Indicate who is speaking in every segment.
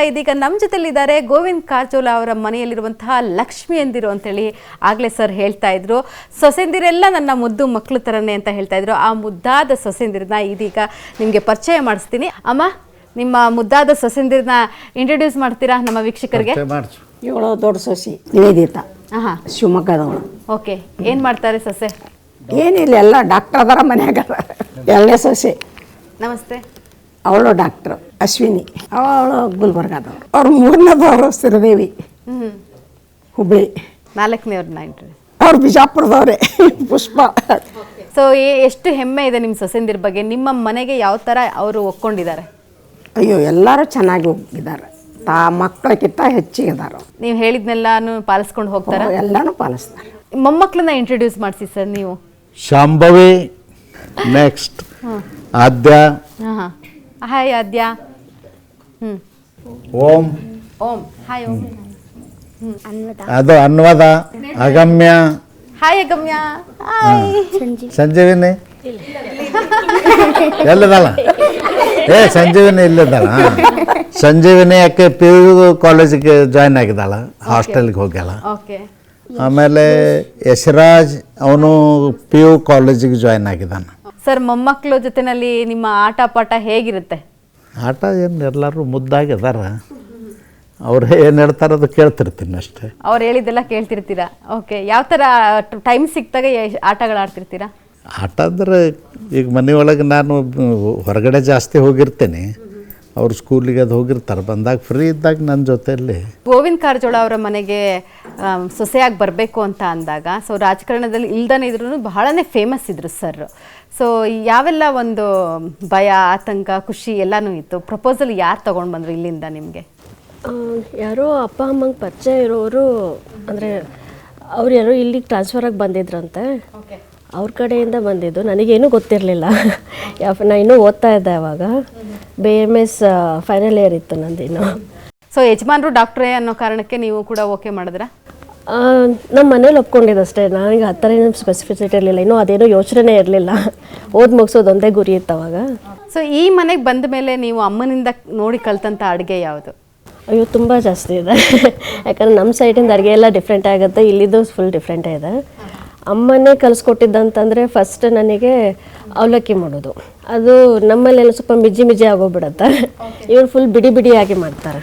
Speaker 1: ಇದೀಗ ನಮ್ಮ ಜೊತೆಲಿದ್ದಾರೆ ಗೋವಿಂದ್ ಕಾರಜೋಳ ಅವರ ಮನೆಯಲ್ಲಿರುವಂತಹ ಲಕ್ಷ್ಮಿ ಎಂದಿರು ಅಂತೇಳಿ ಆಗ್ಲೇ ಸರ್ ಹೇಳ್ತಾ ಇದ್ರು. ಸೊಸೆಂದಿರೆಲ್ಲ ನನ್ನ ಮುದ್ದು ಮಕ್ಕಳು ತರನೇ ಅಂತ ಹೇಳ್ತಾ ಇದ್ರು. ಆ ಮುದ್ದಾದ ಸೊಸೆಂದಿರನ್ನ ಇದೀಗ ನಿಮಗೆ ಪರಿಚಯ ಮಾಡಿಸ್ತೀನಿ. ಅಮ್ಮ, ನಿಮ್ಮ ಮುದ್ದಾದ ಸೊಸೆಂದಿರನ್ನ ಇಂಟ್ರೊಡ್ಯೂಸ್ ಮಾಡ್ತೀರಾ ನಮ್ಮ ವೀಕ್ಷಕರಿಗೆ?
Speaker 2: ಇವಳು ದೊಡ್ಡ ಸೊಸಿ ನಿವೇದಿತಾ, ಶಿವಮೊಗ್ಗದವಳು.
Speaker 1: ಓಕೆ, ಏನು ಮಾಡ್ತಾರೆ ಸೊಸೆ?
Speaker 2: ಏನಿಲ್ಲ, ಎಲ್ಲ ಡಾಕ್ಟರ್ ಅದಾರ ಮನ್ಯಾಗ. ಎರಡನೇ ಸೊಸೆ
Speaker 1: ನಮಸ್ತೆ.
Speaker 2: ಅವಳು ಡಾಕ್ಟ್ರು ಅಶ್ವಿನಿ, ಅವಳು ಗುಲ್ಬರ್ಗಾದವಳು. ಅವ್ರು ಮೂರನೇದವರು ಸಿರದೇವಿ, ಹುಬ್ಳಿ.
Speaker 1: ನಾಲ್ಕನೇವ್ರನ್ನ ಇಂಟ್ರೊಡ್ಯೂಸ್.
Speaker 2: ಅವ್ರು ಬಿಜಾಪುರದವ್ರೆ, ಪುಷ್ಪ.
Speaker 1: ಸೊ ಎಷ್ಟು ಹೆಮ್ಮೆ ಇದೆ ನಿಮ್ಮ ಸೊಸೆಂದಿರ ಬಗ್ಗೆ? ನಿಮ್ಮ ಮನೆಗೆ ಯಾವ ಥರ ಅವರು ಒಪ್ಕೊಂಡಿದ್ದಾರೆ?
Speaker 2: ಅಯ್ಯೋ, ಎಲ್ಲರೂ ಚೆನ್ನಾಗಿ ಹೋಗಿದ್ದಾರೆ. ಮಕ್ಕಳಕ್ಕಿಂತ ಹೆಚ್ಚಿಗಿದ್ದಾರೆ.
Speaker 1: ನೀವು ಹೇಳಿದ್ನೆಲ್ಲಾನು ಪಾಲಿಸ್ಕೊಂಡು ಹೋಗ್ತಾರೆ?
Speaker 2: ಎಲ್ಲಾನು ಪಾಲಿಸ್ತಾರೆ.
Speaker 1: ಮೊಮ್ಮಕ್ಕಳನ್ನ ಇಂಟ್ರೊಡ್ಯೂಸ್ ಮಾಡಿಸಿ ಸರ್ ನೀವು.
Speaker 3: ಶಾಂಭವಿ, ನೆಕ್ಸ್ಟ್ ಆದ್ಯ.
Speaker 1: ಹಾಯ್ ಆದ್ಯ.
Speaker 3: ಓಂ.
Speaker 1: ಓಂ. ಹಾಯ್ ಓಂ.
Speaker 3: ಅದು ಅನ್ವದ, ಅಗಮ್ಯ.
Speaker 1: ಹಾಯ್ ಅಗಮ್ಯ. ಹಾಯ್
Speaker 3: ಸಂಜೀವಿನಿ ಎಲ್ಲದಲ್ಲ? ಸಂಜೀವಿನಿ ಇಲ್ಲದಲ್ಲ. ಸಂಜೀವಿನಿ ಯಾಕೆ PU ಕಾಲೇಜಿಗೆ ಜಾಯ್ನ್ ಆಗಿದ್ದಾಳ, ಹಾಸ್ಟೆಲ್ಗೆ ಹೋಗ್ಯಾಳ.
Speaker 1: ಓಕೆ.
Speaker 3: ಆಮೇಲೆ ಯಶರಾಜ್, ಅವನು PU ಕಾಲೇಜಿಗೆ ಜಾಯ್ನ್ ಆಗಿದ್ದಾನೆ.
Speaker 1: ಸರ್, ಮೊಮ್ಮಕ್ಕಳ ಜೊತೆನಲ್ಲಿ ನಿಮ್ಮ ಆಟ ಪಾಠ ಹೇಗಿರುತ್ತೆ?
Speaker 3: ಆಟ ಏನು ಎಲ್ಲರೂ ಮುದ್ದಾಗಿ ಅದಾರ. ಅವ್ರು ಏನು ಹೇಳ್ತಾರೆ ಅದು ಕೇಳ್ತಿರ್ತೀನಿ ಅಷ್ಟೇ.
Speaker 1: ಅವ್ರು ಹೇಳಿದ್ದೆಲ್ಲ ಕೇಳ್ತಿರ್ತೀರಾ? ಓಕೆ. ಯಾವ ಥರ ಟೈಮ್ ಸಿಕ್ತಾಗ ಆಟಗಳು ಆಡ್ತಿರ್ತೀರಾ?
Speaker 3: ಆಟ ಅಂದ್ರೆ ಈಗ ಮನೆಯೊಳಗೆ ನಾನು ಹೊರಗಡೆ ಜಾಸ್ತಿ ಹೋಗಿರ್ತೇನೆ, ಅವ್ರು ಸ್ಕೂಲಿಗೆ ಅದು ಹೋಗಿರ್ತಾರೆ. ಬಂದಾಗ ಫ್ರೀ ಇದ್ದಾಗ ನನ್ನ ಜೊತೆಯಲ್ಲಿ.
Speaker 1: ಗೋವಿಂದ್ ಕಾರಜೋಳ ಅವರ ಮನೆಗೆ ಸೊಸೆಯಾಗಿ ಬರಬೇಕು ಅಂತ ಅಂದಾಗ, ಸೊ ರಾಜಕಾರಣದಲ್ಲಿ ಇಲ್ದಾನೆ ಇದ್ರೂ ಬಹಳನೇ ಫೇಮಸ್ ಇದ್ರು ಸರ್. ಸೊ ಯಾವೆಲ್ಲ ಒಂದು ಭಯ, ಆತಂಕ, ಖುಷಿ ಎಲ್ಲನೂ ಇತ್ತು? ಪ್ರಪೋಸಲ್ ಯಾರು ತೊಗೊಂಡು ಬಂದರು ಇಲ್ಲಿಂದ ನಿಮಗೆ?
Speaker 4: ಯಾರೋ ಅಪ್ಪ ಅಮ್ಮಂಗೆ ಪರಿಚಯ ಇರೋರು, ಅಂದರೆ ಅವ್ರು ಯಾರೋ ಇಲ್ಲಿಗೆ ಟ್ರಾನ್ಸ್ಫರ್ ಆಗಿ ಬಂದಿದ್ರಂತೆ. ಅವ್ರ ಕಡೆಯಿಂದ ಬಂದಿದ್ದು. ನನಗೇನೂ ಗೊತ್ತಿರಲಿಲ್ಲ. ನಾನು ಇನ್ನೂ ಓದ್ತಾ ಇದ್ದೆ ಅವಾಗ. BMS ಫೈನಲ್ ಇಯರ್ ಇತ್ತು ನಂದಿನ್ನು.
Speaker 1: ಸೊ ಯಜಮಾನ್ರು ಡಾಕ್ಟ್ರೇ ಅನ್ನೋ ಕಾರಣಕ್ಕೆ ನೀವು ಕೂಡ ಓಕೆ ಮಾಡಿದ್ರಾ?
Speaker 4: ನಮ್ಮ ಮನೇಲಿ ಒಪ್ಕೊಂಡಿದ್ದಷ್ಟೇ. ನನಗೆ ಆ ಥರ ಏನೂ ಸ್ಪೆಸಿಫಿಸಿಟಿ ಇರಲಿಲ್ಲ. ಇನ್ನೂ ಅದೇನೋ ಯೋಚನೆ ಇರಲಿಲ್ಲ. ಓದಿ ಮುಗಿಸೋದು ಒಂದೇ ಗುರಿ ಇತ್ತು ಅವಾಗ.
Speaker 1: ಸೊ ಈ ಮನೆಗೆ ಬಂದ ಮೇಲೆ ನೀವು ಅಮ್ಮನಿಂದ ನೋಡಿ ಕಲ್ತಂಥ ಅಡುಗೆ ಯಾವುದು?
Speaker 4: ಅಯ್ಯೋ, ತುಂಬ ಜಾಸ್ತಿ ಇದೆ. ಯಾಕಂದರೆ ನಮ್ಮ ಸೈಡಿಂದ ಅಡುಗೆ ಎಲ್ಲ ಡಿಫ್ರೆಂಟ್ ಆಗುತ್ತೆ, ಇಲ್ಲಿದ್ದು ಫುಲ್ ಡಿಫ್ರೆಂಟೇ ಇದೆ. ಅಮ್ಮನೇ ಕಲಿಸ್ಕೊಟ್ಟಿದ್ದಂತಂದರೆ ಫಸ್ಟ್ ನನಗೆ ಅವಲಕ್ಕಿ ಮಾಡೋದು. ಅದು ನಮ್ಮಲ್ಲೆಲ್ಲ ಸ್ವಲ್ಪ ಮಿಜ್ಜಿ ಆಗೋಗ್ಬಿಡುತ್ತೆ. ಇವ್ರು ಫುಲ್ ಬಿಡಿಯಾಗಿ ಮಾಡ್ತಾರೆ,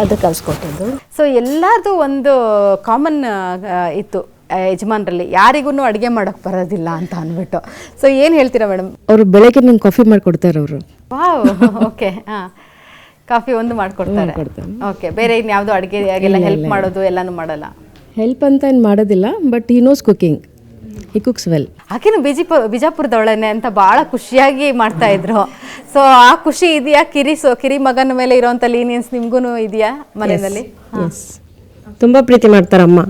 Speaker 4: ಅದು ಕಲಿಸ್ಕೊಟ್ಟಿದ್ದು.
Speaker 1: ಸೊ ಎಲ್ಲರದು ಒಂದು ಕಾಮನ್ ಇತ್ತು ಯಜಮಾನ್ರಲ್ಲಿ, ಯಾರಿಗೂ ಅಡುಗೆ ಮಾಡೋಕ್ಕೆ ಬರೋದಿಲ್ಲ ಅಂತ ಅಂದ್ಬಿಟ್ಟು. ಸೊ ಏನು ಹೇಳ್ತೀರಾ ಮೇಡಮ್?
Speaker 5: ಅವರು ಬೆಳಗ್ಗೆ ನಂಗೆ ಕಾಫಿ ಮಾಡಿಕೊಡ್ತಾರೆ ಅವರು.
Speaker 1: Wow, okay. ಹಾಂ, ಕಾಫಿ ಒಂದು ಮಾಡಿಕೊಡ್ತಾರೆ. ಓಕೆ. ಬೇರೆ ಇನ್ಯಾವುದೋ ಅಡುಗೆಗೆಲ್ಲ ಹೆಲ್ಪ್ ಮಾಡೋದು ಎಲ್ಲನೂ ಮಾಡಲ್ಲ?
Speaker 5: ಹೆಲ್ಪ್ ಅಂತ ಏನು ಮಾಡೋದಿಲ್ಲ, but he knows cooking, he cooks well.
Speaker 1: ಆಕೆನು ಬಿಜಾಪುರದವಳನೆ ಅಂತ ಭಾಳ ಖುಷಿಯಾಗಿ ಮಾಡ್ತಾ ಇದ್ರು. ಸೊ ಆ ಖುಷಿ ಇದೆಯಾ? ಕಿರಿ ಮಗನ ಮೇಲೆ ಇರೋಂಥ ಲೀನಿಯನ್ಸ್ ನಿಮಗೂ ಇದೆಯಾ ಮನೆಯಲ್ಲಿ?
Speaker 5: ಎಸ್, ತುಂಬ ಪ್ರೀತಿ ಮಾಡ್ತಾರೆ ಅಮ್ಮ.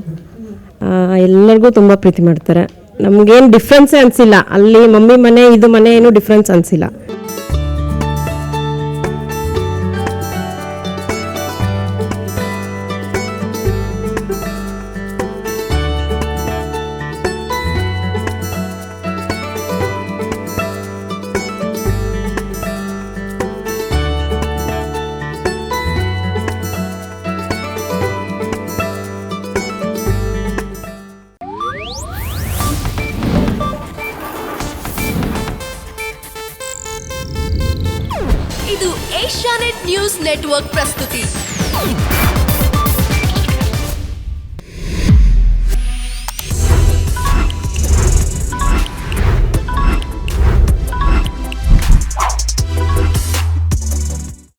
Speaker 5: ಎಲ್ಲರಿಗೂ ತುಂಬ ಪ್ರೀತಿ ಮಾಡ್ತಾರೆ. ನಮಗೇನು ಡಿಫ್ರೆನ್ಸೇ ಅನಿಸಿಲ್ಲ. ಅಲ್ಲಿ ಮಮ್ಮಿ ಮನೆ ಇದು ಮನೆ ಏನೂ ಡಿಫ್ರೆನ್ಸ್ ಅನಿಸಿಲ್ಲ.
Speaker 6: ಇದು ಏಷ್ಯಾನೆಟ್ ನ್ಯೂಸ್ ನೆಟ್ವರ್ಕ್ ಪ್ರಸ್ತುತಿ.